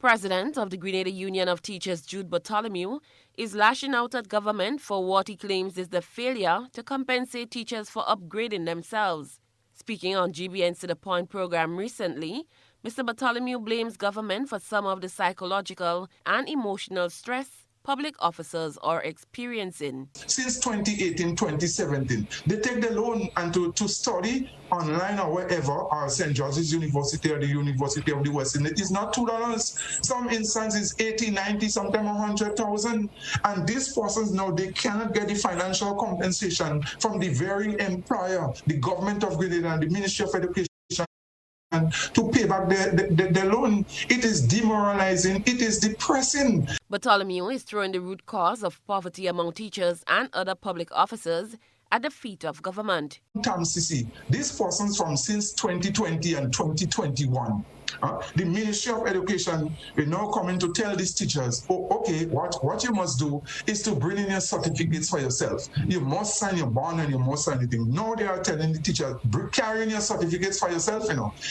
President of the Grenada Union of Teachers, Jude Bartholomew, is lashing out at government for what he claims is the failure to compensate teachers for upgrading themselves. Speaking on GBN's To The Point program recently, Mr. Bartholomew blames government for some of the psychological and emotional stress public officers are experiencing. Since 2018, 2017, they take the loan and to study online or wherever, or St. George's University or the University of the West Indies. It's not $2. Some instances 80, 90, sometimes 100,000. And these persons now, they cannot get the financial compensation from the very employer, the government of Grenada and the Ministry of Education, to pay back the loan. It is demoralizing. It is depressing. Bartholomew is throwing the root cause of poverty among teachers and other public officers at the feet of government. These persons from since 2020 and 2021, the Ministry of Education is now coming to tell these teachers, oh, okay, what you must do is to bring in your certificates for yourself. You must sign your bond and you must sign anything. Now they are telling the teachers, carrying your certificates for yourself,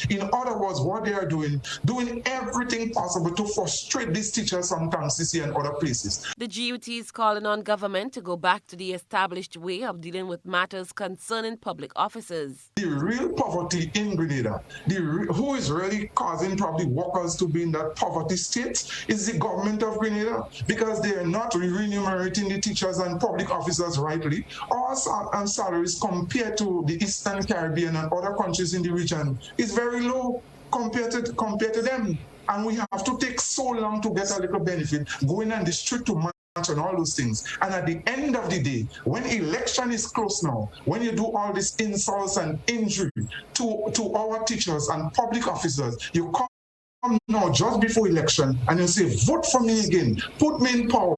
In other words, what they are doing everything possible to frustrate these teachers from Tamsisi and other places. The GUT is calling on government to go back to the established way of dealing with matters concerning public officers. The real poverty in Grenada, who is really causing probably workers to be in that poverty state, is the government of Grenada, because they are not remunerating the teachers and public officers rightly. Our salaries compared to the Eastern Caribbean and other countries in the region is very low compared to them. And we have to take so long to get a little benefit, going on the street to march and all those things. And at the end of the day, when election is close now, when you do all these insults and injury to our teachers and public officers, you come now just before election and you say, vote for me again, put me in power,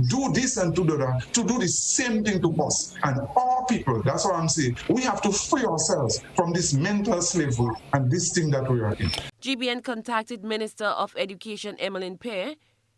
do this and do that, to do the same thing to us. And all people, that's what I'm saying, we have to free ourselves from this mental slavery and this thing that we are in. GBN contacted Minister of Education Emmeline Pear,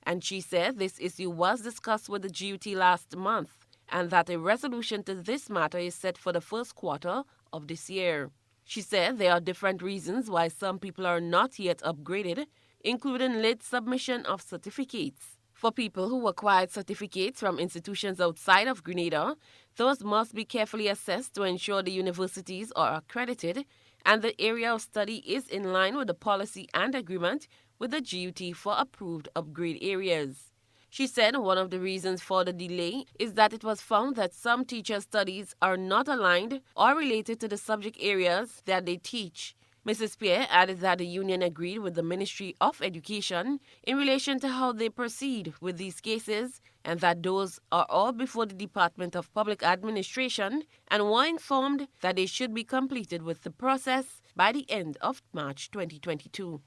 and she said this issue was discussed with the GUT last month and that a resolution to this matter is set for the first quarter of this year. She said there are different reasons why some people are not yet upgraded, including late submission of certificates. For people who acquired certificates from institutions outside of Grenada, those must be carefully assessed to ensure the universities are accredited and the area of study is in line with the policy and agreement with the GUT for approved upgrade areas. She said one of the reasons for the delay is that it was found that some teachers' studies are not aligned or related to the subject areas that they teach. Mrs. Pierre added that the union agreed with the Ministry of Education in relation to how they proceed with these cases and that those are all before the Department of Public Administration and were informed that they should be completed with the process by the end of March 2022.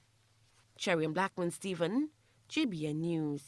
Cherry and Blackman Stephen, GBN News.